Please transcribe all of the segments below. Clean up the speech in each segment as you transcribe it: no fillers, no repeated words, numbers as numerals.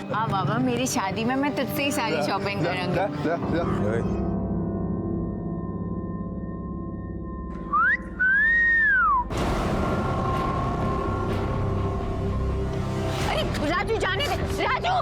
हाँ बाबा, मेरी शादी में मैं तुझसे ही सारी शॉपिंग करूंगी। राजू जाने दे, राजू।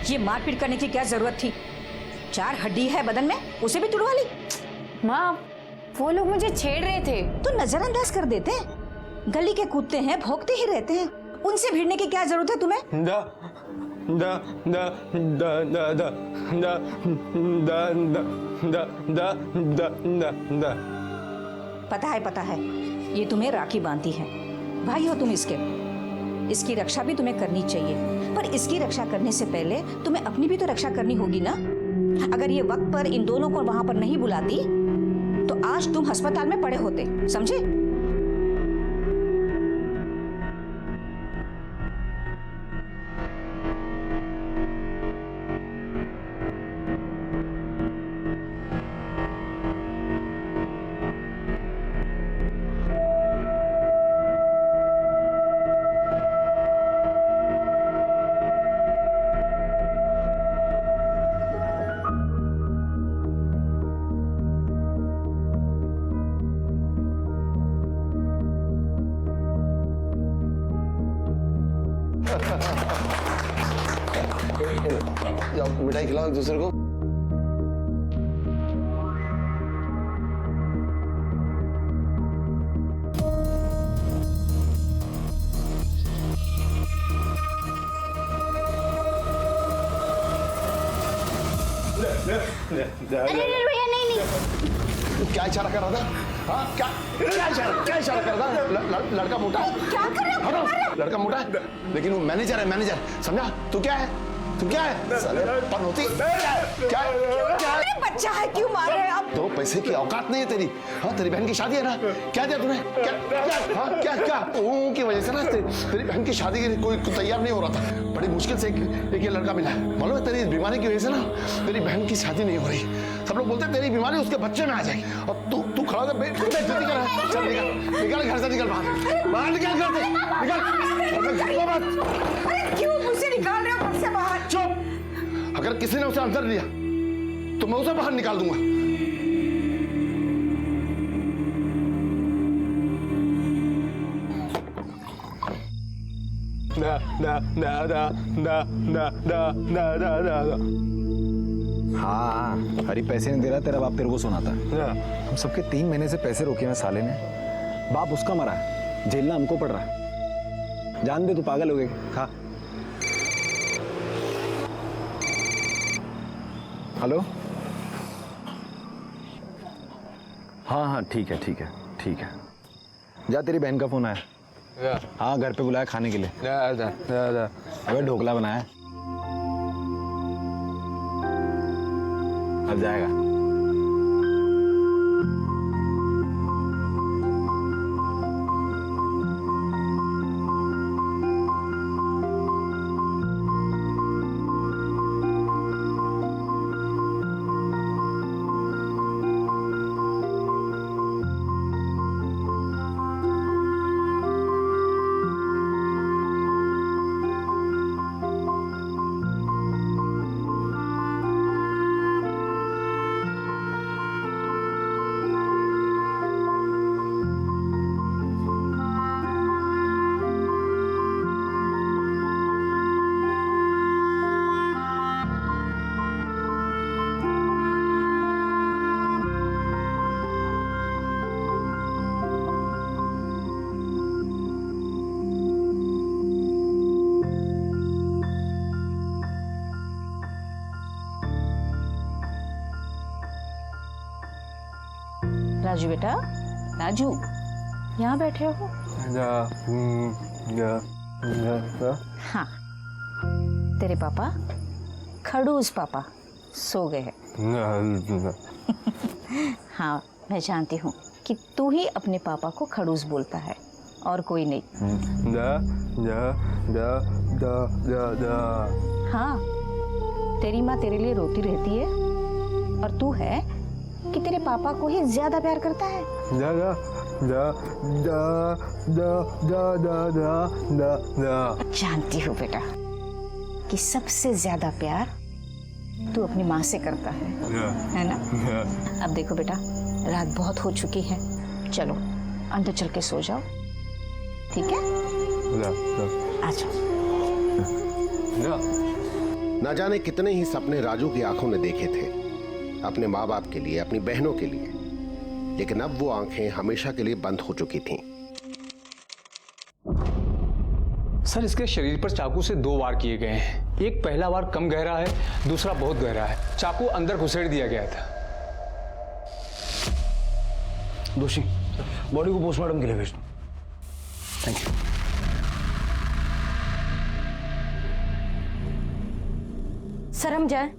ये मारपीट करने की क्या जरूरत थी? 4 हड्डी है बदन में, उसे भी तुड़वा ली। माँ, वो लोग मुझे छेड़ रहे थे। तो नजरअंदाज कर देते हैं। गली के कुत्ते हैं, भौंकते ही रहते हैं। उनसे भिड़ने की क्या जरूरत है तुम्हें? दा दा दा दा दा दा दा दा दा दा दा दा दा। पता है, ये तुम्हें राखी बांधती है। भाई हो तुम इसकी रक्षा भी तुम्हें करनी चाहिए, पर इसकी रक्षा करने से पहले तुम्हें अपनी भी तो रक्षा करनी होगी ना। अगर ये वक्त पर इन दोनों को वहां पर नहीं बुलाती तो आज तुम अस्पताल में पड़े होते, समझे? मिठाई खिलाओ एक दूसरे को। भैया नहीं। क्या इशारा कर रहा था? हाँ, क्या इशारा कर रहा था? लड़का मोटा है। क्या कर रहे हो? लड़का मोटा है, लेकिन वो मैनेजर है, मैनेजर, समझा? तू क्या है? साले पनौती। क्या बच्चा है, क्यों मार रहे हैं आप? तो पैसे की औकात नहीं है तेरी। हाँ, तेरी बहन की शादी है ना, क्या दिया तूने? क्या की वजह से ना तेरी बहन की शादी के लिए कोई तैयार नहीं हो रहा था। बड़ी मुश्किल से एक ये लड़का मिला है। मालूम है, तेरी बीमारी की वजह से ना तेरी बहन की शादी नहीं हो रही। सब लोग बोलते हैं तेरी बीमारी उसके बच्चे में आ जाएगी, और तू खड़ा था। जल्दी कर, चल निकल घर से, निकल बाहर निकल घर से, निकल। क्यों मुझसे निकाल रहे हो घर से बाहर? चुप। अगर किसी ने उसे अंदर लिया तो मैं उसे बाहर निकाल दूंगा। ना ना ना ना ना ना ना ना ना ना। हाँ, हरी पैसे नहीं दे रहा, तेरा बाप तेरे को सुनाता। हम सबके 3 महीने से पैसे रोके हैं साले ने। बाप उसका मरा है, झेलना हमको पड़ रहा है। जान दे, तू पागल हो गई। खा। हेलो। हाँ, ठीक है। जा, तेरी बहन का फोन आया। हाँ, घर पे बुलाया खाने के लिए। अबे ढोकला बनाया, अब जाएगा। राजू बेटा, राजू, यहाँ बैठे हो? दा हाँ, तेरे पापा खड़ूस पापा सो गए हैं। हाँ, मैं जानती हूँ कि तू ही अपने पापा को खड़ूस बोलता है और कोई नहीं। हाँ, तेरी माँ तेरे लिए रोती रहती है और तू है कि तेरे पापा को ही ज्यादा प्यार करता है। जानती हूँ बेटा कि सबसे ज्यादा प्यार तू अपनी माँ से करता है ना? अब देखो बेटा, रात बहुत हो चुकी है, चलो अंदर चल के सो जाओ, ठीक है? आ जाओ। ना जाने कितने ही सपने राजू की आंखों ने देखे थे अपने माँ बाप के लिए, अपनी बहनों के लिए, लेकिन अब वो आंखें हमेशा के लिए बंद हो चुकी थीं। सर, इसके शरीर पर चाकू से 2 वार किए गए हैं। एक पहला वार कम गहरा है, दूसरा बहुत गहरा है। चाकू अंदर घुसेड़ दिया गया था। दोषी, बॉडी को पोस्टमार्टम के लिए भेज दो। Thank you. सर हम जाएं?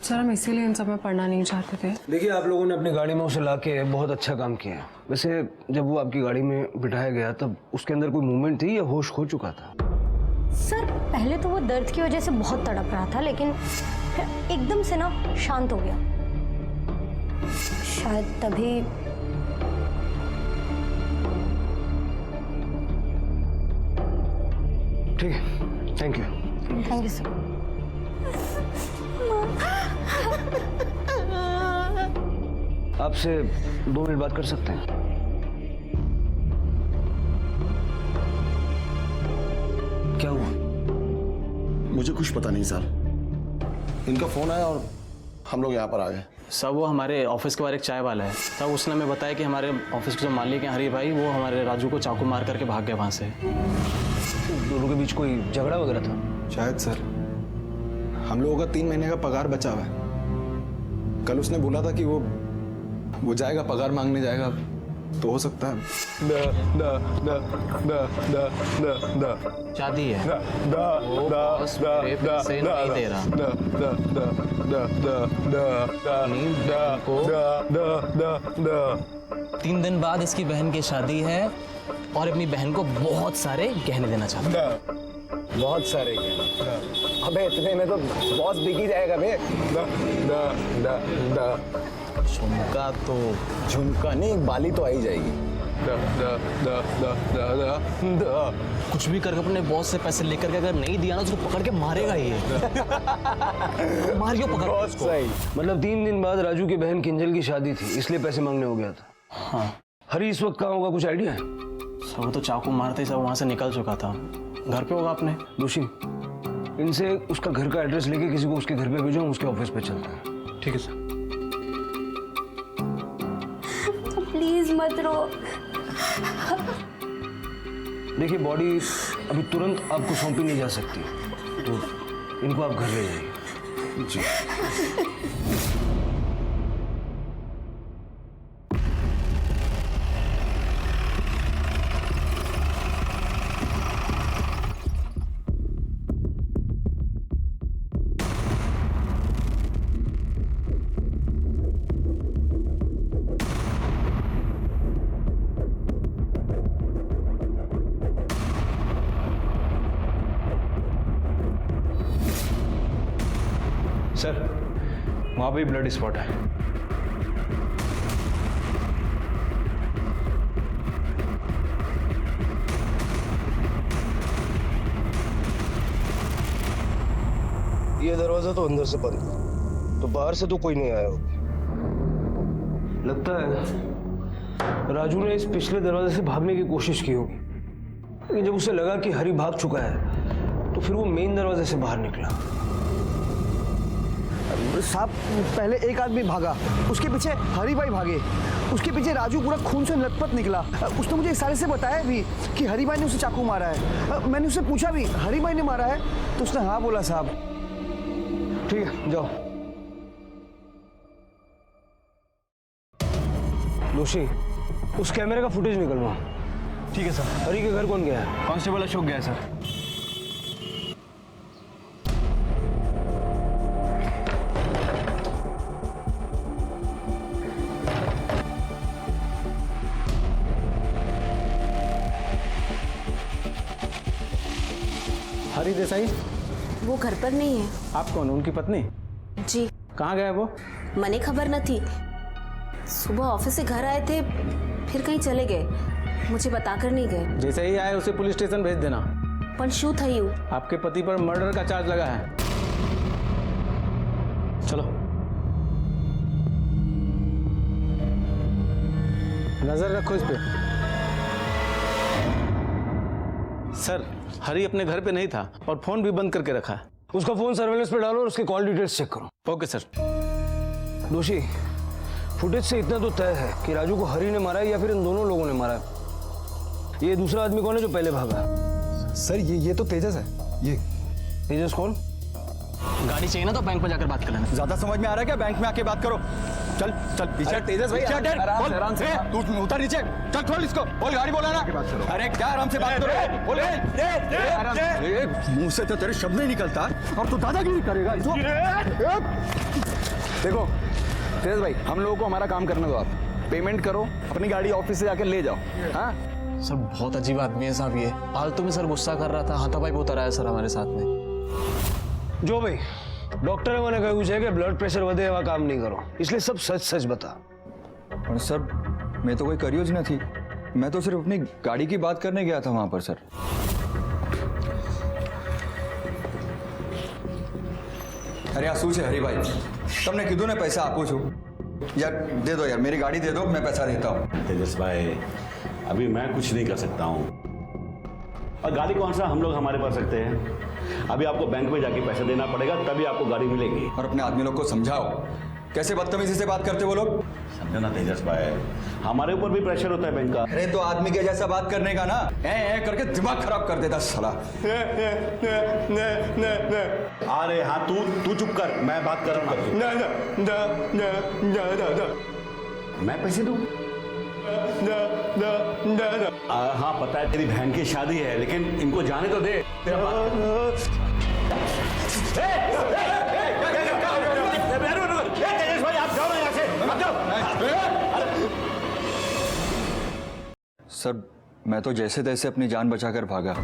सर हम इसीलिए इन सब में पढ़ना नहीं चाहते थे। देखिए, आप लोगों ने अपनी गाड़ी में उसे लाके बहुत अच्छा काम किया। वैसे जब वो आपकी गाड़ी में बिठाया गया तब उसके अंदर कोई मूवमेंट थी या होश खो चुका था? सर पहले तो वो दर्द की वजह से बहुत तड़प रहा था, लेकिन फिर एकदम से ना शांत हो गया। शायद तभी ठीक है, thank you. Thank you sir. आपसे 2 मिनट बात कर सकते हैं? क्या हुआ? मुझे कुछ पता नहीं सर, इनका फोन आया और हम लोग यहाँ पर आ गए। सर वो हमारे ऑफिस के बाहर एक चाय वाला है। सर उसने हमें बताया कि हमारे ऑफिस के जो मालिक हैं हरी भाई, वो हमारे राजू को चाकू मार करके भाग गए वहाँ से। दोनों के बीच कोई झगड़ा वगैरह था? शायद सर, हम लोगों का 3 महीने का पगार बचा हुआ है। कल उसने बोला था कि वो जाएगा, पगार मांगने जाएगा, तो हो सकता है। शादी है, वो बॉस मेरे पैसे नहीं दे रहा। को 3 दिन बाद इसकी बहन की शादी है और अपनी बहन को बहुत सारे गहने देना चाहता है। बहुत सारे गहने? अबे इतने में तो बॉस बिक ही जाएगा बे। झुमका तो झुमका नहीं, बाली तो आई जाएगी। कुछ भी करके अपने बॉस से पैसे लेकर के अगर नहीं दिया ना तो उसको पकड़ के मारेगा ये। मारियो पकड़ उसको। सही। मतलब 3 दिन बाद राजू की बहन किंजल की शादी थी, इसलिए पैसे मांगने हो गया था। हाँ हरी इस वक्त कहाँ होगा, कुछ आइडिया है? सर वो तो चाकू मारते ही सब वहाँ से निकल चुका था। घर पे होगा अपने। दोषी, इनसे उसका घर का एड्रेस लेके किसी को उसके घर पे भेजो, हम उसके ऑफिस पे चलते हैं। ठीक है सर। प्लीज मत रो। देखिए, बॉडी अभी तुरंत आपको सौंपी नहीं जा सकती, तो इनको आप घर ले जाइए। जी। सर वहाँ पे ब्लड स्पॉट है। ये दरवाजा तो अंदर से बंद, तो बाहर से तो कोई नहीं आया होगा। लगता है राजू ने इस पिछले दरवाजे से भागने की कोशिश की होगी, लेकिन जब उसे लगा कि हरी भाग चुका है तो फिर वो मेन दरवाजे से बाहर निकला। साहब, पहले एक आदमी भागा, उसके पीछे हरी भाई भागे, उसके पीछे राजू पूरा खून से लथपथ निकला। उसने मुझे इशारे से बताया भी कि हरी भाई ने उसे चाकू मारा है। मैंने उससे पूछा भी हरी भाई ने मारा है, तो उसने हाँ बोला साहब। ठीक है, जाओ। दोषी, उस कैमरे का फुटेज निकलवाओ। ठीक है सर। हरी के घर कौन गया है? कांस्टेबल अशोक गया है सर। देसाई? वो घर पर नहीं है। आप कौन, उनकी पत्नी? जी। कहाँ गए वो? मने खबर न थी। सुबह ऑफिस से घर आए थे, फिर कहीं चले गए, मुझे बताकर नहीं गए। जैसे ही आए उसे पुलिस स्टेशन भेज देना। पर शू थी आपके पति पर मर्डर का चार्ज लगा है। चलो। नजर रखो इस पे। सर, हरी अपने घर पे नहीं था और फोन भी बंद करके रखा है। उसका फोन सर्वेलेंस पे डालो और उसके कॉल डिटेल्स चेक करो। Okay sir. दोषी, फुटेज से इतना तो तय है कि राजू को हरी ने मारा है या फिर इन दोनों लोगों ने मारा है। ये दूसरा आदमी कौन है जो पहले भागा? सर ये तो तेजस है। ये तेजस कौन? गाड़ी चाहिए ना तो बैंक में जाकर बात कर लेना। ज्यादा समझ में आ रहा है क्या? बैंक में आके बात करो। चल चल पीछे। तेजस भाई आराम से तू उतर नीचे। चल खोल इसको, बोल गाड़ी बोला ना। अरे क्या आराम से बात करो, बोल। मुंह से तो तेरे शब्द नहीं निकलता और तू दादागिरी करेगा इसको। देखो तेजस भाई, हम लोगों को हमारा काम करने दो। आप पेमेंट करो, अपनी गाड़ी ऑफिस से जाके ले जाओ। हाँ सर, बहुत अजीब आदमी है साहब ये। फालतू में सर गुस्सा कर रहा था, हाथापाई बहुत रहा है सर हमारे साथ में। जो भाई डॉक्टर मैंने कहूँ है कि ब्लड प्रेशर વધે એવા काम नहीं करो, इसलिए सब सच सच बता। और सर मैं तो कोई करियोज न थी, मैं तो सिर्फ अपनी गाड़ी की बात करने गया था वहां पर सर। अरे आ શું છે હરીભાઈ, તમને કીધું ને પૈસા આપું છું। यार दे दो यार, मेरी गाड़ी दे दो, मैं पैसा देता हूँ। तेजस भाई, अभी मैं कुछ नहीं कर सकता हूँ, और गाड़ी कौन सा हम लोग हमारे पास रखते हैं। अभी आपको बैंक में जाके पैसे देना पड़ेगा, तभी आपको गाड़ी मिलेगी। और अपने आदमी लोग को समझाओ, कैसे बदतमीजी से बात करते वो लोग। समझे ना तेजस भाई, हमारे ऊपर भी प्रेशर होता है बैंक का। अरे तो आदमी के जैसा बात करने का ना, ऐ करके दिमाग खराब कर देता साला। अरे हाँ, तू चुप कर, मैं बात कर रहा हूँ। मैं पैसे दूँ? हाँ पता है तेरी बहन की शादी है, लेकिन इनको जाने तो दे। तेरा तेजस भाई, आप जाओ ना यहाँ से, मत जाओ। सर मैं तो जैसे तैसे अपनी जान बचाकर भागा,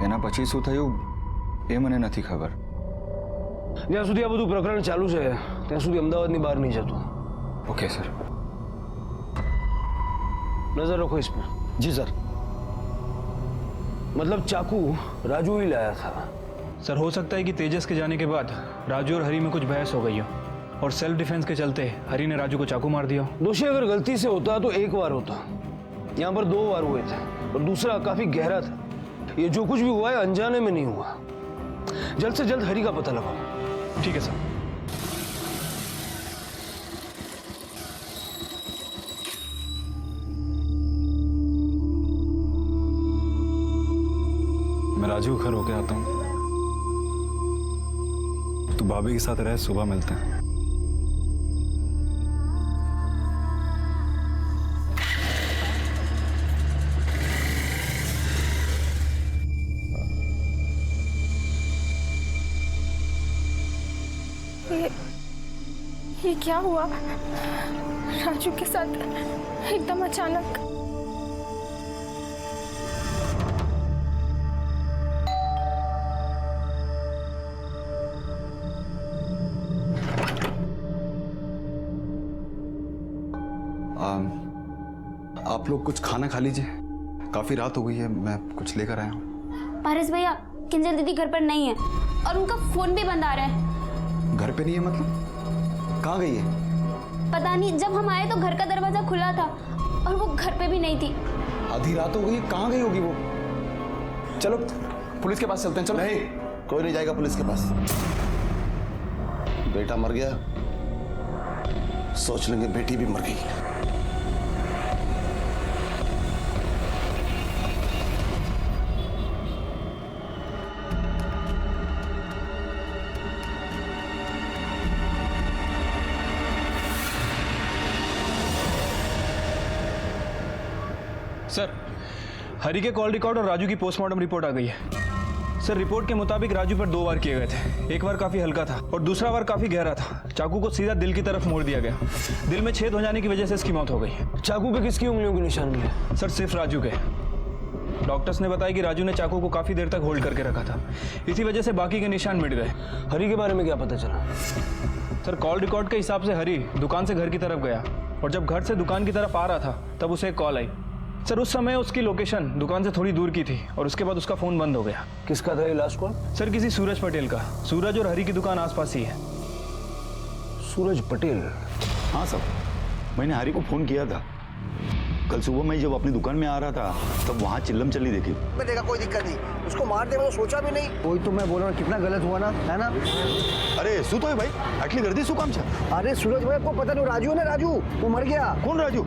एना પછી શું થયું એ મને નથી ખબર। જ્યાં સુધી આ બધું પ્રકરણ ચાલુ છે ત્યાં સુધી અમદાવાદની બહાર નહીં જતો। Okay sir. नजर रखो इस पर। जी सर। मतलब चाकू राजू ही लाया था। सर हो सकता है कि तेजस के जाने के बाद राजू और हरी में कुछ बहस हो गई हो और सेल्फ डिफेंस के चलते हरी ने राजू को चाकू मार दिया। दोषी अगर गलती से होता तो एक बार होता, यहाँ पर 2 बार हुए थे और दूसरा काफी गहरा था। ये जो कुछ भी हुआ है अनजाने में नहीं हुआ। जल्द से जल्द हरी का पता लगाओ। ठीक है सर। मैं राजू घर होके आता हूँ, तू भाभी के साथ रहे, सुबह मिलते हैं। ये क्या हुआ राजू के साथ एकदम अचानक? आप लोग कुछ खाना खा लीजिए, काफी रात हो गई है, मैं कुछ लेकर आया हूँ। पारस भैया, किंजल दीदी घर पर नहीं है और उनका फोन भी बंद आ रहा है। घर पे नहीं है मतलब? कहाँ गई है? पता नहीं, जब हम आए तो घर का दरवाजा खुला था और वो घर पे भी नहीं थी। आधी रात हो गई, कहाँ गई होगी वो? चलो पुलिस के पास चलते हैं। चलो। नहीं, कोई नहीं जाएगा पुलिस के पास। बेटा मर गया, सोच लेंगे बेटी भी मर गई। सर हरी के कॉल रिकॉर्ड और राजू की पोस्टमार्टम रिपोर्ट आ गई है। सर रिपोर्ट के मुताबिक राजू पर 2 वार किए गए थे। एक वार काफी हल्का था और दूसरा वार काफी गहरा था। चाकू को सीधा दिल की तरफ मोड़ दिया गया। दिल में छेद हो जाने की वजह से इसकी मौत हो गई। चाकू पे किसकी उंगलियों के निशान मिले? सर सिर्फ राजू के। डॉक्टर्स ने बताया कि राजू ने चाकू को काफी देर तक होल्ड करके रखा था, इसी वजह से बाकी के निशान मिट गए। हरी के बारे में क्या पता चला? सर कॉल रिकॉर्ड के हिसाब से हरी दुकान से घर की तरफ गया और जब घर से दुकान की तरफ आ रहा था तब उसे एक कॉल आई। सर उस समय उसकी लोकेशन दुकान से थोड़ी दूर की थी और उसके बाद उसका फोन बंद हो गया। किसका था ये लास्ट कॉल? सर किसी सूरज पटेल का। सूरज और हरी की दुकान आसपास ही है। सूरज पटेल? हाँ सर, मैंने हरी को फोन किया था। कल सुबह मैं जब अपनी दुकान में आ रहा था तब वहाँ चिल्लम चली देखी। मैं देखा कोई दिक्कत नहीं, उसको मार दे, मैं तो सोचा भी नहीं। कोई तो मैं बोल रहा हूँ कितना गलत हुआ ना, है ना? अरे शू तो है भाई, आटली गर्दी शू काम छे? अरे सूरज भाई आपको पता नहीं, राजू है ना, राजू वो मर गया। कौन राजू?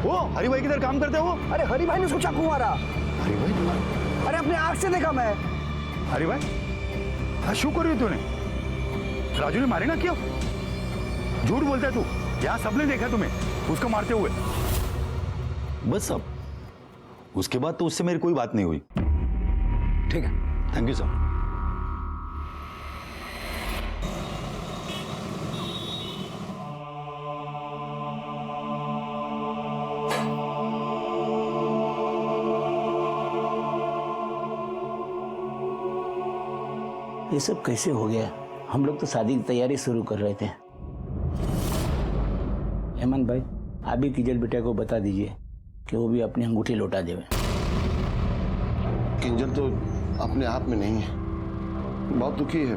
वो हरी भाई किधर काम करते हो? अरे हरी भाई ने उसको चाकू मारा। हरी भाई? अरे अपने आँख से देखा मैं। हरी भाई? हाँ शू करी तूने? राजू ने मारे ना क्यों? झूठ बोलता है तू, यहाँ सबने देखा तुम्हें उसको मारते हुए। बस अब उसके बाद तो उससे मेरी कोई बात नहीं हुई। ठीक है, थैंक यू सर। ये सब कैसे हो गया? हम लोग तो शादी की तैयारी शुरू कर रहे थे। हेमंत भाई, आप भी किंजल बेटा को बता दीजिए कि वो भी अपनी अंगूठी लौटा देवे। किंजल तो अपने आप में नहीं है, बहुत दुखी है।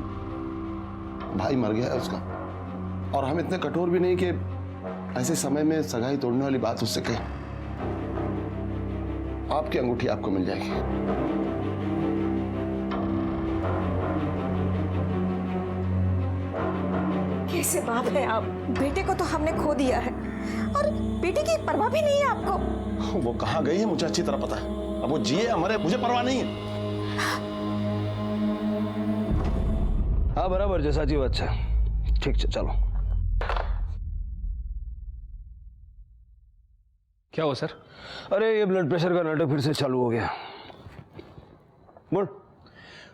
भाई मर गया है उसका, और हम इतने कठोर भी नहीं कि ऐसे समय में सगाई तोड़ने वाली बात उससे कहें। आपकी अंगूठी आपको मिल जाएगी। कैसे बात है आप? बेटे को तो हमने खो दिया है और बेटे की परवाह भी नहीं है आपको। वो कहाँ गई है मुझे अच्छी तरह पता है। अब वो जिए हमारे, मुझे परवाह नहीं है। हाँ बराबर, जैसा जी अच्छा। ठीक है चलो। क्या हुआ सर? अरे ये ब्लड प्रेशर का नाटक फिर से चालू हो गया। बोल।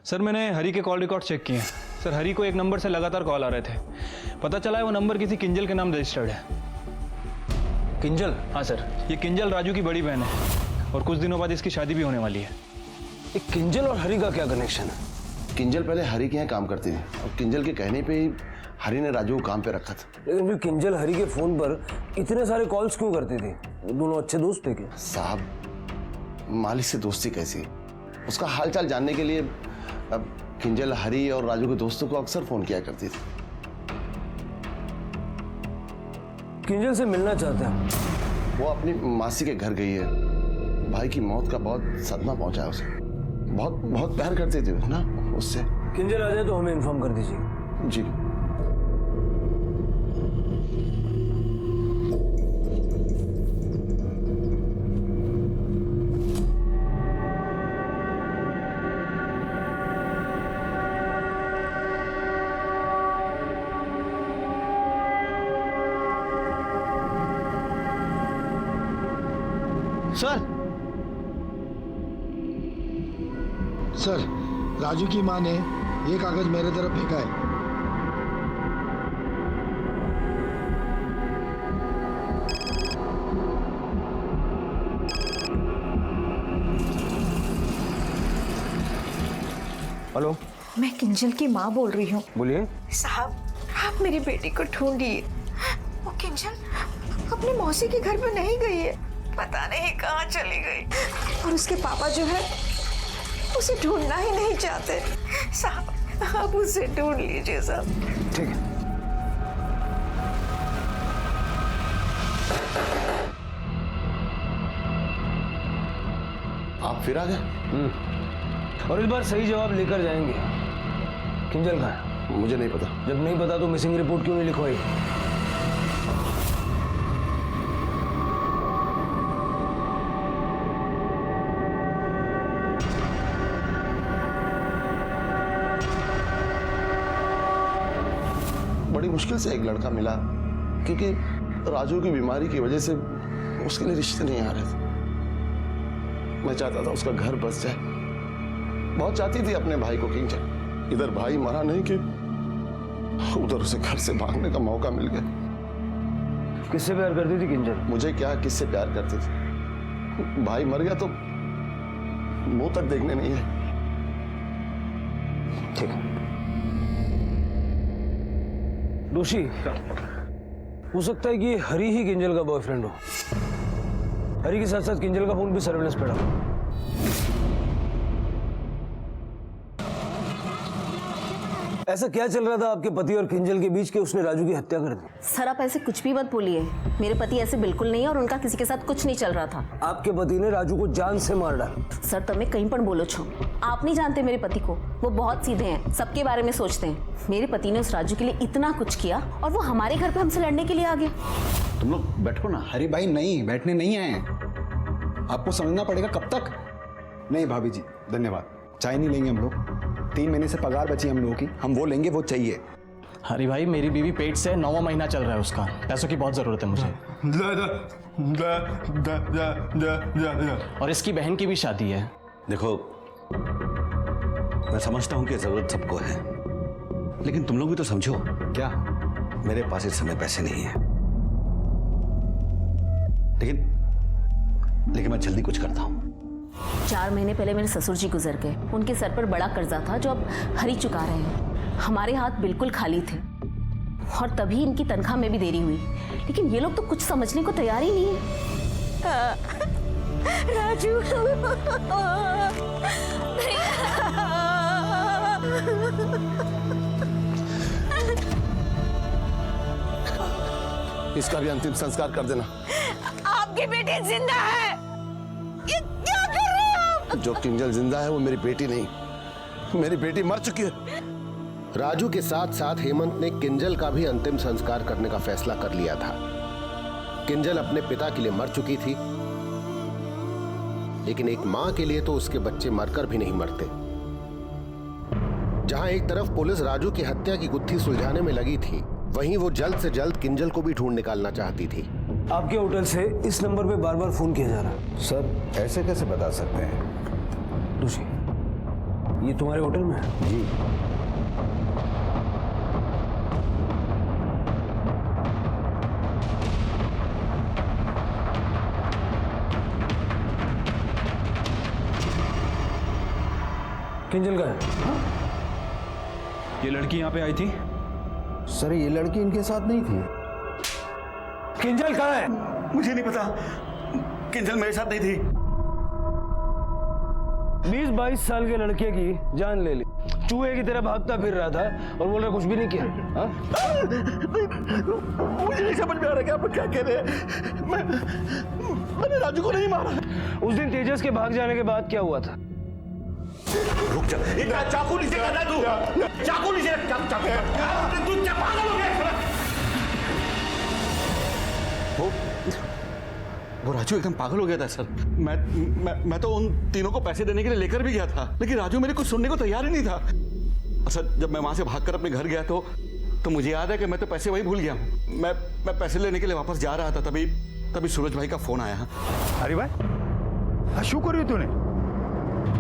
सर मैंने हरी के कॉल रिकॉर्ड चेक किए। सर हरी को एक नंबर से लगातार कॉल आ रहे थे। पता चला है वो नंबर किसी किंजल के नाम रजिस्टर्ड है। किंजल? हाँ सर, ये किंजल राजू की बड़ी बहन है और कुछ दिनों बाद इसकी शादी भी होने वाली है। एक किंजल और हरी का क्या कनेक्शन है? किंजल पहले हरी के यहाँ काम करती थी और किंजल के कहने पे ही हरी ने राजू को काम पे रखा था। लेकिन फिर किंजल हरी के फोन पर इतने सारे कॉल्स क्यों करती थी? वो दोनों अच्छे दोस्त थे क्या? साहब, मालिक से दोस्ती कैसी? उसका हालचाल जानने के लिए अब किंजल हरी और राजू के दोस्तों को अक्सर फोन किया करती थी। किंजल से मिलना चाहते हैं। वो अपनी मासी के घर गई है। भाई की मौत का बहुत सदमा पहुंचा है उसे। बहुत बहुत प्यार करते थे ना उससे। किंजल आ जाए तो हमें इन्फॉर्म कर दीजिए। जी। सर, राजू की मां ने ये कागज मेरे तरफ फेंका है। हेलो, मैं किंजल की माँ बोल रही हूँ। बोलिए। साहब, आप मेरी बेटी को ढूंढिए। वो किंजल अपनी मौसी के घर पे नहीं गई है, पता नहीं कहाँ चली गई। और उसके पापा जो है उसे ढूंढना ही नहीं चाहते। साहब, आप उसे ढूंढ लीजिए साहब। ठीक है। आप फिर आ गए? और इस बार सही जवाब लेकर जाएंगे। किंजल कहाँ है? मुझे नहीं पता। जब नहीं पता तो मिसिंग रिपोर्ट क्यों नहीं लिखवाई? बड़ी मुश्किल से एक लड़का मिला, क्योंकि राजू की बीमारी की वजह से उसके लिए रिश्ते नहीं आ रहे थे। मैं चाहता था उसका घर बस जाए। बहुत चाहती थी अपने भाई को किंजल। इधर भाई मरा नहीं कि उधर उसे घर से भागने का मौका मिल गया। किससे प्यार करती थी किंजल? मुझे क्या, किससे प्यार करती थी? भाई मर गया तो मुंह तक देखने नहीं है। ठीक है दोषी, हो सकता है कि हरी ही किंजल का बॉयफ्रेंड हो। हरी के साथ साथ किंजल का फोन भी सर्वेलेंस पे डालो। ऐसा क्या चल रहा था आपके पति और किंजल के बीच कि उसने राजू की हत्या कर दी? सर आप ऐसे कुछ भी मत बोलिए, मेरे पति ऐसे बिल्कुल नहीं है और उनका किसी के साथ कुछ नहीं चल रहा था। आपके पति ने राजू को जान से मार डाला। सर तब मैं कहीं पर बोलो छो, आप नहीं जानते मेरे पति को, वो बहुत सीधे हैं, सबके बारे में सोचते हैं। मेरे पति ने उस राजू के लिए इतना कुछ किया और वो हमारे घर पे हमसे लड़ने के लिए आ गया। तुम लोग बैठो ना। अरे भाई नहीं, बैठने नहीं आए, आपको समझना पड़ेगा। कब तक? नहीं भाभी जी धन्यवाद, चाय नहीं लेंगे हम लोग। 3 महीने से पगार बची हम लोगों की, हम वो लेंगे, वो चाहिए। हरी भाई मेरी बीवी पेट से 9वां महीना चल रहा है, उसका पैसों की बहुत जरूरत है मुझे। और इसकी बहन की भी शादी है। देखो मैं समझता हूं कि जरूरत सबको है, लेकिन तुम लोग भी तो समझो। क्या? मेरे पास इस समय पैसे नहीं है, लेकिन मैं जल्दी कुछ करता हूं। 4 महीने पहले मेरे ससुर जी गुजर गए, उनके सर पर बड़ा कर्जा था जो अब हरी चुका रहे हैं। हमारे हाथ बिल्कुल खाली थे और तभी इनकी तनख्वाह में भी देरी हुई, लेकिन ये लोग तो कुछ समझने को तैयार ही नहीं है। राजू इसका भी अंतिम संस्कार कर देना। आपकी बेटी जिंदा है, ये क्या कर रहे हो आप? जो किंजल जिंदा है वो मेरी बेटी नहीं, मेरी बेटी मर चुकी है। राजू के साथ साथ हेमंत ने किंजल का भी अंतिम संस्कार करने का फैसला कर लिया था। किंजल अपने पिता के लिए मर चुकी थी, लेकिन एक मां के लिए तो उसके बच्चे मरकर भी नहीं मरते। जहां एक तरफ पुलिस राजू की हत्या की गुत्थी सुलझाने में लगी थी, वहीं वो जल्द से जल्द किंजल को भी ढूंढ निकालना चाहती थी। आपके होटल से इस नंबर पे बार बार फोन किया जा रहा है। सर ऐसे कैसे बता सकते हैं? दोषी, ये तुम्हारे होटल में है? जी। किंजल का है? ये लड़की यहाँ पे आई थी? सर ये लड़की इनके साथ नहीं थी। किंजल कहाँ है? मुझे नहीं पता, किंजल मेरे साथ नहीं थी। 20-22 साल के लड़के की जान ले ली, चूहे की तरह भागता फिर रहा था और बोल रहा कुछ भी नहीं किया। मुझे नहीं समझ में आ रहा कि आप क्या कह रहे हैं। मैंने राजू को नहीं मारा। उस दिन तेजस के भाग जाने के बाद क्या हुआ था? रुक जा, इतना चाकू नीचे करना तू, चाकू नीचे रख, चाकू तू पागल हो गया। वो राजू एकदम पागल हो गया था सर। मैं तो उन तीनों को पैसे देने के लिए लेकर भी गया था, लेकिन राजू मेरे कुछ सुनने को तैयार ही नहीं था। सर जब मैं वहां से भागकर अपने घर गया तो मुझे याद है कि मैं तो पैसे वही भूल गया हूँ। मैं पैसे लेने के लिए वापस जा रहा था, तभी सूरज भाई का फोन आया। अरे भाई शू कर रही तूने?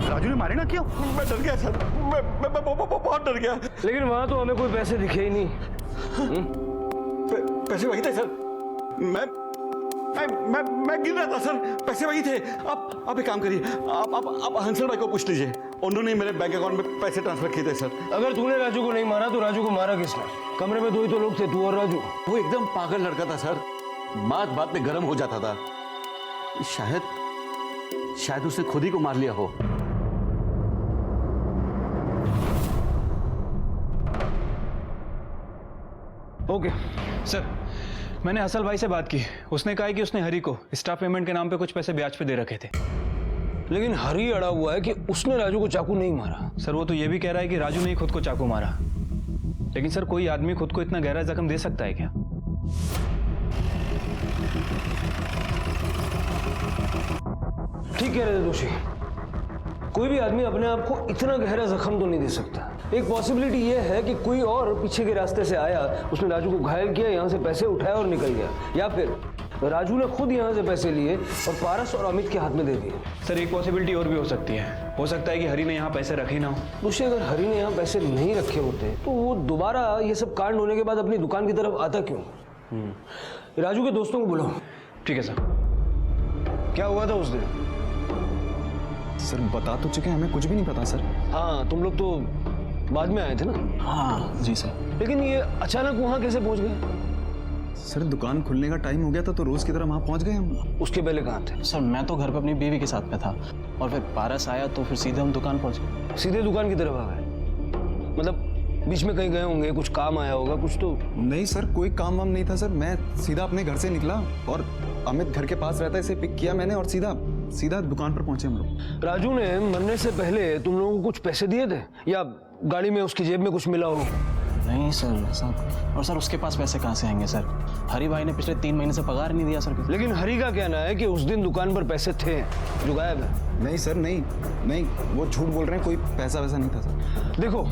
राजू ने मारे ना क्यों? मैं डर गया सर, मैं बहुत डर गया। लेकिन वहां तो हमें कोई पैसे दिखे ही नहीं। पैसे वही थे सर, मैं गिर रहा था सर, पैसे वही थे। आप एक काम करिए, आप हंसल भाई को पूछ लीजिए, उन्होंने मेरे बैंक अकाउंट में पैसे ट्रांसफर किए थे सर। अगर तूने राजू को नहीं मारा तो राजू को मारा किसने? कमरे में 2 ही तो लोग थे, तू और राजू। वो एकदम पागल लड़का था सर, बात में गर्म हो जाता था। शायद उसने खुद ही को मार लिया हो। ओके सर, मैंने हसल भाई से बात की, उसने कहा कि उसने हरी को स्टाफ पेमेंट के नाम पे कुछ पैसे ब्याज पे दे रखे थे। लेकिन हरी अड़ा हुआ है कि उसने राजू को चाकू नहीं मारा। सर वो तो ये भी कह रहा है कि राजू ने ही खुद को चाकू मारा, लेकिन सर कोई आदमी खुद को इतना गहरा जख्म दे सकता है क्या? ठीक कह रहे थे दोषी, कोई भी आदमी अपने आप को इतना गहरा जख्म तो नहीं दे सकता। एक पॉसिबिलिटी ये है कि कोई और पीछे के रास्ते से आया, उसने राजू को घायल किया, यहाँ से पैसे उठाया और निकल गया, या फिर राजू ने खुद यहाँ से पैसे लिए और पारस और अमित के हाथ में दे दिए। सर एक पॉसिबिलिटी और भी हो सकती है, हो सकता है कि हरी ने यहाँ पैसे रखे ना हो। दोषी अगर हरी ने यहाँ पैसे नहीं रखे होते तो वो दोबारा ये सब कांड होने के बाद अपनी दुकान की तरफ आता क्यों? राजू के दोस्तों को बुलाओ। ठीक है सर। क्या हुआ था उस दिन? सर बता तो चुके हैं, हमें कुछ भी नहीं पता सर। हाँ, तुम लोग तो बाद में आए थे ना? हाँ जी सर। लेकिन ये अचानक वहाँ कैसे पहुँच गए? सर दुकान खुलने का टाइम हो गया था तो रोज की तरह वहाँ पहुँच गए हम। उसके पहले कहाँ थे? सर मैं तो घर पे अपनी बीवी के साथ में था और फिर पारस आया तो फिर सीधे हम दुकान पहुँच गए। सीधे दुकान की तरफ आ गए? मतलब बीच में कहीं गए होंगे, कुछ काम आया होगा कुछ तो? नहीं सर, कोई काम वाम नहीं था सर। मैं सीधा अपने घर से निकला और अमित घर के पास रहता है, इसे पिक किया मैंने और सीधा दुकान पर पहुंचे हम लोग। राजू ने मरने से पहले तुम लोगों को कुछ पैसे दिए थे या गाड़ी में उसकी जेब में कुछ मिला हो? नहीं सर, साहब। और सर उसके पास पैसे कहाँ से आएंगे सर? हरी भाई ने पिछले 3 महीने से पगार नहीं दिया सर। लेकिन हरी का कहना है कि उस दिन दुकान पर पैसे थे जो गायब है। नहीं सर, नहीं वो झूठ बोल रहे हैं, कोई पैसा वैसा नहीं था सर। देखो,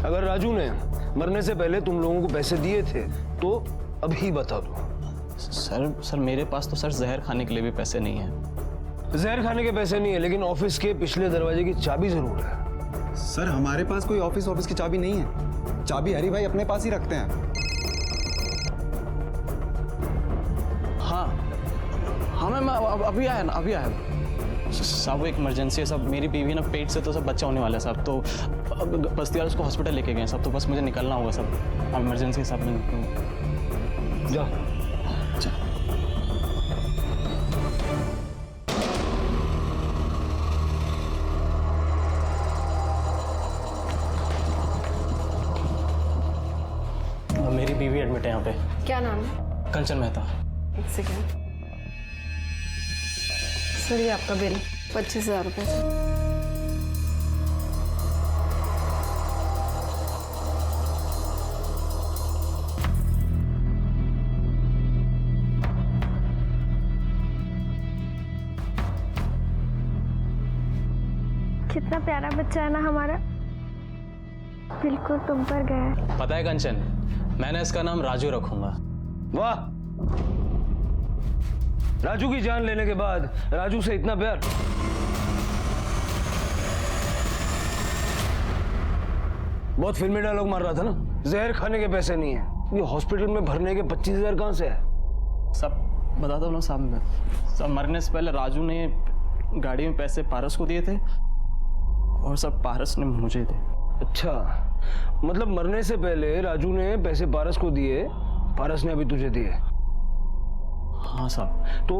अगर राजू ने मरने से पहले तुम लोगों को पैसे दिए थे तो अभी बता दो। सर मेरे पास तो सर जहर खाने के लिए भी पैसे नहीं है। जहर खाने के पैसे नहीं है, लेकिन ऑफिस के पिछले दरवाजे की चाबी जरूर है। सर हमारे पास कोई ऑफिस की चाबी नहीं है। चाबी हरी भाई अपने पास ही रखते हैं। हाँ मैं अभी आया साहब, वो एक इमरजेंसी है साहब। मेरी बीवी ना पेट से तो सब बच्चा होने वाला है साहब, तो बस्ती वाले उसको हॉस्पिटल लेके गए साहब, तो बस मुझे निकलना होगा साहब। अब इमरजेंसी है साहब, मैं जाओ। मेरी बीवी एडमिट है यहाँ पे। क्या नाम है? कंचन मेहता। एक सेकेंड सर, ये आपका बिल 25,000 रुपये। कितना प्यारा बच्चा है ना हमारा, बिल्कुल तुम पर गया है। पता है कंचन, मैंने इसका नाम राजू रखूंगा। वाह, राजू की जान लेने के बाद राजू से इतना प्यार। बहुत फिल्मी डायलॉग मार रहा था ना, जहर खाने के पैसे नहीं है। ये हॉस्पिटल में भरने के 25,000 कहां से है? सब बताता हूँ ना साहब, सब मरने से पहले राजू ने गाड़ी में पैसे पारस को दिए थे और सब पारस ने मुझे दिए। अच्छा, मतलब मरने से पहले राजू ने पैसे पारस को दिए, पारस ने अभी तुझे दिए? हाँ साहब। तो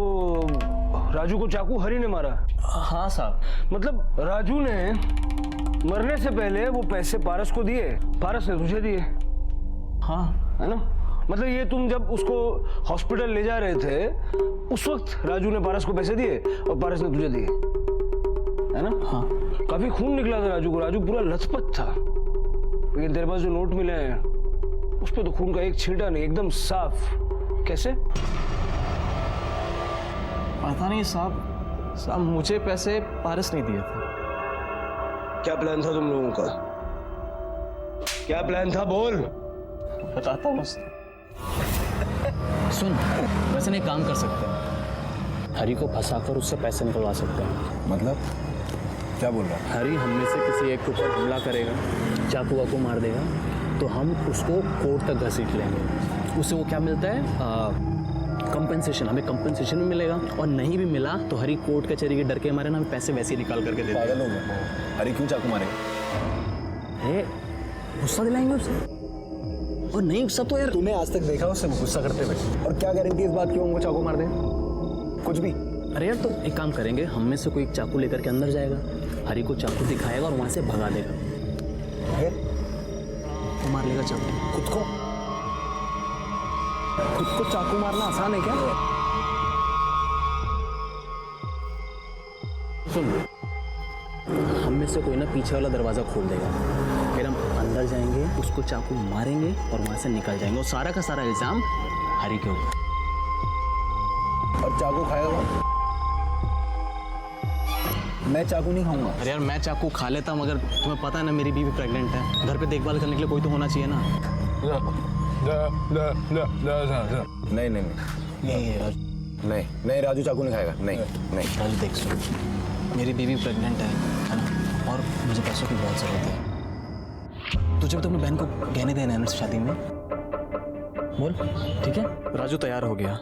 राजू को चाकू हरी ने मारा? हाँ साहब। मतलब राजू ने मरने से पहले वो पैसे पारस को दिए, पारस ने तुझे दिए? हाँ, है ना? मतलब ये तुम जब उसको हॉस्पिटल ले जा रहे थे उस वक्त राजू ने पारस को पैसे दिए और पारस ने तुझे दिए, है ना? हाँ। काफी खून निकला था राजू को, राजू पूरा लथपथ था। लेकिन तेरे पास जो नोट मिले हैं उस पर तो खून का एक छींटा नहीं, एकदम साफ। कैसे? पता नहीं साहब, मुझे पैसे पारस नहीं दिए थे। क्या प्लान था तुम लोगों का? क्या प्लान था, बोल। बताता हूँ। सुन, वैसे नहीं काम कर सकते हैं, हरी को फंसाकर उससे पैसे निकलवा सकते हैं। मतलब क्या बोल रहा है? हरी हम में से किसी एक के ऊपर हमला करेगा, चाकू वाकू मार देगा, तो हम उसको कोर्ट तक घसीट लेंगे। उससे वो क्या मिलता है? कंपनसेशन। हमें कंपनसेशन भी मिलेगा और नहीं भी मिला तो हरी कोर्ट कचहरी के डर के मारे ना हमें पैसे वैसे ही निकाल करके दे देंगे। पागल हो गया? हरी क्यों चाकू मारेगा? गुस्सा दिलाएंगे उसे। और नहीं गुस्सा तो यार, तूने आज तक देखा उसे गुस्सा करते हुए? और क्या गारंटी इस बात की वो चाकू मार दे? कुछ भी। अरे यार, तो एक काम करेंगे, हम में से कोई एक चाकू लेकर के अंदर जाएगा, हरी को चाकू दिखाएगा और वहां से भगा देगा। वो मार लेगा चाकू। खुद को चाकू मारना आसान है क्या? सुन, हम में से कोई ना पीछे वाला दरवाजा खोल देगा, फिर हम अंदर जाएंगे, उसको चाकू मारेंगे और वहां से निकल जाएंगे। और सारा का सारा इल्जाम हरी के ऊपर। और चाकू खाएगा वो? मैं चाकू नहीं खाऊंगा। अरे यार, मैं चाकू खा लेता हूँ, मगर तुम्हें पता है ना मेरी बीवी प्रेग्नेंट है, घर पे देखभाल करने के लिए कोई तो होना चाहिए ना। नहीं नहीं, राजू चाकू नहीं खाएगा। नहीं राजू देख, सुन, मेरी बीवी प्रेग्नेंट है ना, और मुझे पैसों की बहुत जरूरत है। तुझे तो अपनी बहन को गहने देना है ना शादी में, बोल, ठीक है? राजू तैयार हो गया,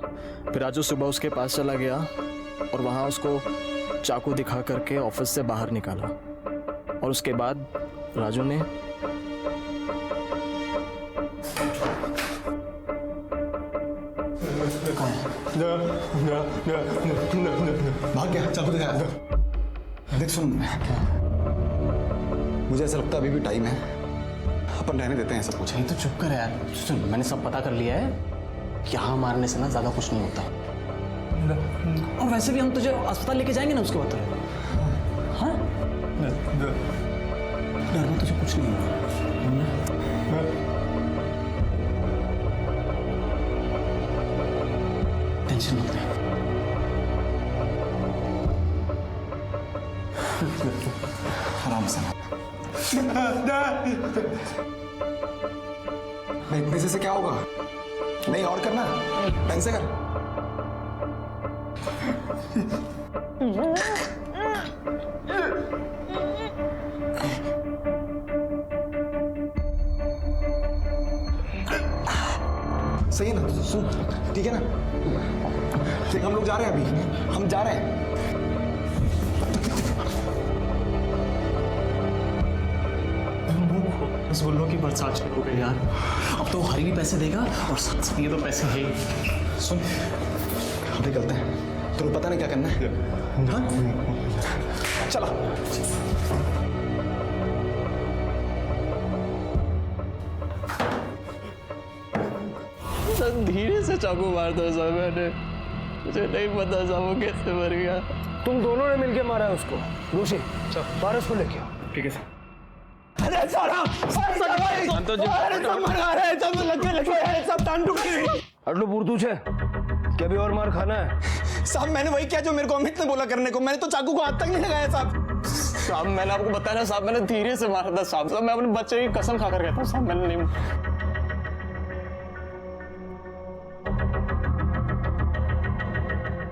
फिर राजू सुबह उसके पास चला गया और वहाँ उसको चाकू दिखा करके ऑफिस से बाहर निकाला और उसके बाद राजू ने भाग गया, चाकू दिखाया। देख सुन, मुझे ऐसा लगता है अभी भी टाइम है, अपन रहने देते हैं सब कुछ। नहीं तो चुप कर यार। सुन, मैंने सब पता कर लिया है, यहाँ मारने से ना ज्यादा कुछ नहीं होता। और वैसे भी हम तुझे अस्पताल लेके जाएंगे ना उसके बाद। हाँ डर में तुझे कुछ नहीं होगा। टेंशन मत ले। आराम से। नहीं, से क्या होगा? नहीं, और करना, ढंग से कर। सही है ना? सुन, ठीक है ना? ठीक, हम लोग जा रहे हैं अभी, हम जा रहे हैं। रसगुल्लों की बरसात शुरू हो गई यार। अब तो हरी भी पैसे देगा और साथ ये तो पैसे है। सुन, हम निकलते हैं, तुम्हें पता नहीं क्या करना है। हाँ? चलो। धीरे से चाकू मार दो साहब, मैंने मुझे नहीं पता साहब वो कैसे मर गया। तुम दोनों ने मिलके मारा है उसको। दोषी पारस को लेके आओ। ठीक है सर। अरे सारा आटलो पूर्तू छे क्या भी और मार खाना है? साहब मैंने वही किया जो मेरे को अमित ने बोला करने को। मैंने तो चाकू को हाथ तक नहीं लगाया साहब। साहब मैंने आपको बताया ना साहब, मैंने धीरे से मारा था साहब। मैं अपने बच्चे की कसम खाकर कहता हूँ साहब, मैंने नहीं।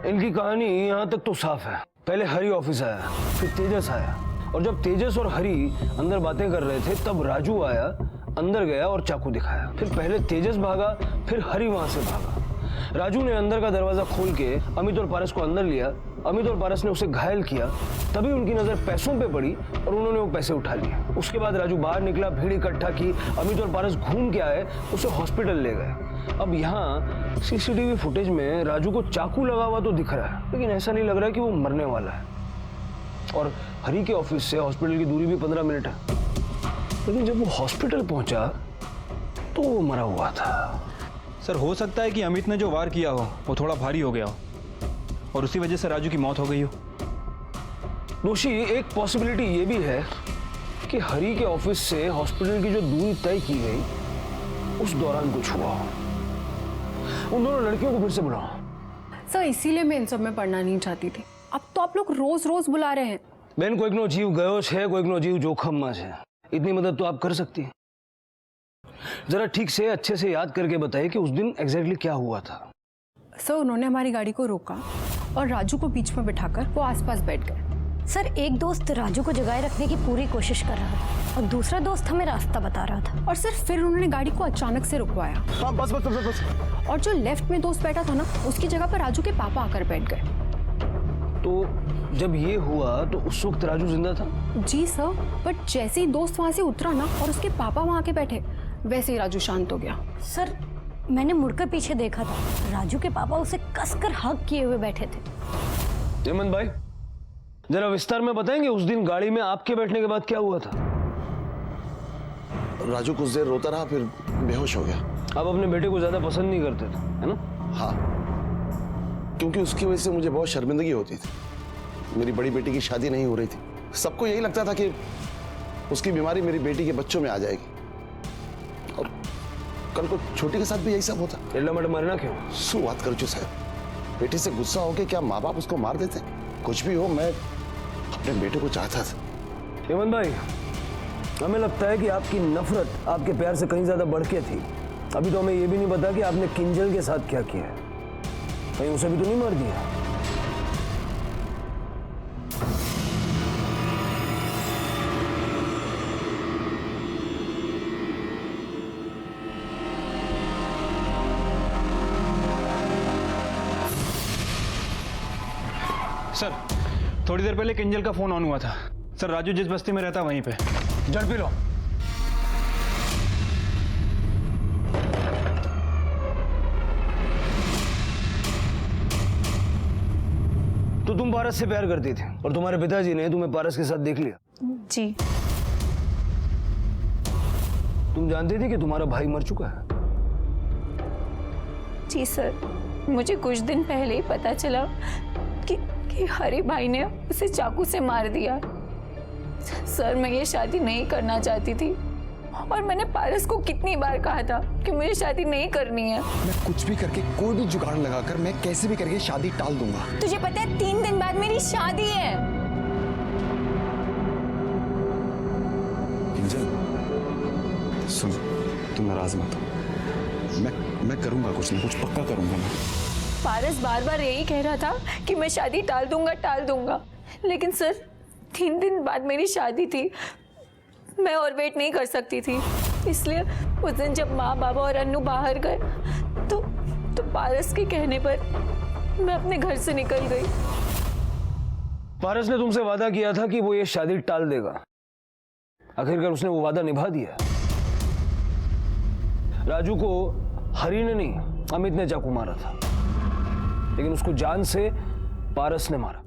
इनकी कहानी यहाँ तक तो साफ है। पहले हरी ऑफिस आया, फिर तेजस आया, और जब तेजस और हरी अंदर बातें कर रहे थे तब राजू आया, अंदर गया और चाकू दिखाया। फिर पहले तेजस भागा, फिर हरी वहां से भागा। राजू ने अंदर का दरवाजा खोल के अमित और पारस को अंदर लिया। अमित और पारस ने उसे घायल किया, तभी उनकी नजर पैसों पे पड़ी और उन्होंने वो पैसे उठा लिए। उसके बाद राजू बाहर निकला, भीड़ इकट्ठा की, अमित और पारस घूम के आए, उसे हॉस्पिटल ले गए। अब यहाँ सीसीटीवी फुटेज में राजू को चाकू लगा हुआ तो दिख रहा है, लेकिन ऐसा नहीं लग रहा है कि वो मरने वाला है। और हरी के ऑफिस से हॉस्पिटल की दूरी भी 15 मिनट है, लेकिन जब वो हॉस्पिटल पहुंचा तो वो मरा हुआ था। सर हो सकता है कि अमित ने जो वार किया हो वो थोड़ा भारी हो गया हो और उसी वजह से राजू की मौत हो गई हो। दोषी, एक पॉसिबिलिटी ये भी है कि हरी के ऑफिस से हॉस्पिटल की जो दूरी तय की गई उस दौरान कुछ हुआ हो। उन दोनों लड़कियों को फिर से बुलाओ। सर इसीलिए मैं इन सब में पढ़ना नहीं चाहती थी। अब तो आप लोग रोज रोज बुला रहे हैं। बेन, कोई नो जीव गयो है, कोई नो जीव जोखम में है। इतनी मदद तो आप कर सकती हैं। जरा ठीक से अच्छे से याद करके बताइए कि उस दिन एग्जैक्टली क्या हुआ था। सर उन्होंने हमारी गाड़ी को रोका और राजू को बीच में बिठाकर वो आसपास बैठ गए। सर एक दोस्त राजू को जगाए रखने की पूरी कोशिश कर रहा था और दूसरा दोस्त हमें रास्ता बता रहा था। और सिर्फ फिर उन्होंने गाड़ी को अचानक से रुकवाया। हाँ, बस बस बस बस। और जो लेफ्ट में दोस्त बैठा था ना, उसकी जगह पर राजू के पापा आकर बैठ गए। तो जब ये हुआ तो उस वक्त राजू जिंदा था? जी सर, बट जैसे ही दोस्त वहां से उतरा ना और उसके पापा वहां आके बैठे, वैसे ही राजू शांत हो गया। सर मैंने मुड़कर पीछे देखा था, राजू के पापा उसे कसकर हग किए हुए बैठे थे। हेमंत भाई, जरा विस्तार में बताएंगे उस दिन गाड़ी में आपके बैठने के बाद क्या हुआ था? राजू कुछ देर रोता रहा, फिर बेहोश हो गया। आप अपने बेटे को ज्यादा पसंद नहीं करते थे, है ना? हाँ, क्योंकि उसकी वजह से मुझे बहुत शर्मिंदगी होती थी। मेरी बड़ी बेटी की शादी नहीं हो रही थी। सबको यही लगता था कि उसकी बीमारी मेरी बेटी के बच्चों में आ जाएगी, और कल को छोटी के साथ भी यही सब होता। एल्ला मट मरना क्यों? शू बात करो साहब, बेटी से गुस्सा होके क्या माँ बाप उसको मार देते? कुछ भी हो, मैं अपने बेटे को चाहता था। हेमंत भाई, हमें लगता है कि आपकी नफरत आपके प्यार से कहीं ज्यादा बढ़ के थी। अभी तो हमें यह भी नहीं पता कि आपने किंजल के साथ क्या किया है। कहीं उसे भी तो नहीं मार दिया? सर थोड़ी देर पहले किंजल का फोन ऑन हुआ था सर। राजू जिस बस्ती में रहता वहीं पे। जल पी लो। तो तुम पारस से प्यार करती थी और तुम्हारे पिताजी ने तुम्हें पारस के साथ देख लिया। जी। तुम जानती थी कि तुम्हारा भाई मर चुका है? जी सर, मुझे कुछ दिन पहले ही पता चला कि हरी भाई ने उसे चाकू से मार दिया। सर मैं ये शादी नहीं करना चाहती थी और मैंने पारस को कितनी बार कहा था कि मुझे शादी नहीं करनी है। मैं कुछ भी करके, कोई भी जुगाड़ लगाकर, मैं कैसे भी करके शादी टाल दूंगा। तुझे पता है 3 दिन बाद मेरी शादी है। किंजल सुन, तुम नाराज मत हो। मैं करूंगा कुछ ना कुछ, पक्का करूंगा मैं। पारस बार बार यही कह रहा था कि मैं शादी टाल दूंगा, लेकिन सर 3 दिन बाद मेरी शादी थी। मैं और वेट नहीं कर सकती थी, इसलिए उस दिन जब माँ बाबा और अन्नू बाहर गए तो पारस के कहने पर मैं अपने घर से निकल गई। पारस ने तुमसे वादा किया था कि वो ये शादी टाल देगा। आखिरकार उसने वो वादा निभा दिया। राजू को हरी ने नहीं, अमित ने चाकू मारा था, लेकिन उसको जान से पारस ने मारा।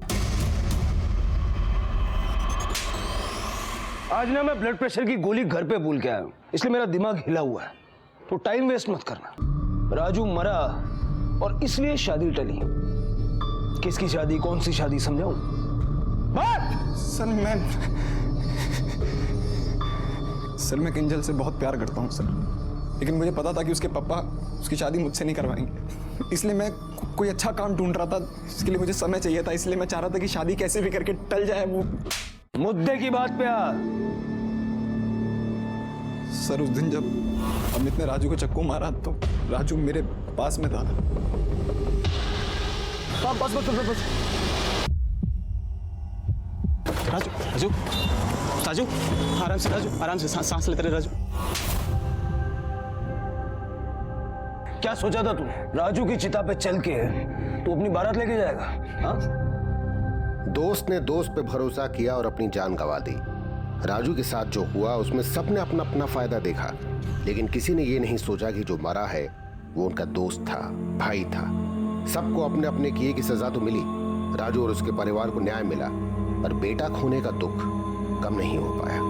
आज ना मैं ब्लड प्रेशर की गोली घर पे भूल के आया हूं, इसलिए मेरा दिमाग हिला हुआ है। तो टाइम वेस्ट मत करना। राजू मरा और इसलिए शादी टली। किसकी शादी, कौन सी शादी, समझाऊं? सर मैं किंजल से बहुत प्यार करता हूँ सर, लेकिन मुझे पता था कि उसके पापा उसकी शादी मुझसे नहीं करवाएंगे, इसलिए मैं कोई अच्छा काम ढूंढ रहा था। इसके लिए मुझे समय चाहिए था, इसलिए मैं चाह रहा था कि शादी कैसे भी करके टल जाए। वो मुद्दे की बात पे आ। सर उस दिन जब अमित ने राजू को चक्कू मारा तो राजू मेरे पास में था। बस राजू राजू राजू आराम से, राजू आराम से, सांस लेते रहे राजू। क्या सोचा था तू? राजू की चिता पे चल के तू अपनी बारात लेके जाएगा? हाँ? दोस्त ने दोस्त पे भरोसा किया और अपनी जान गंवा दी। राजू के साथ जो हुआ उसमें सबने अपना अपना फायदा देखा, लेकिन किसी ने ये नहीं सोचा कि जो मरा है वो उनका दोस्त था, भाई था। सबको अपने अपने किए की सजा तो मिली, राजू और उसके परिवार को न्याय मिला, पर बेटा खोने का दुख कम नहीं हो पाया।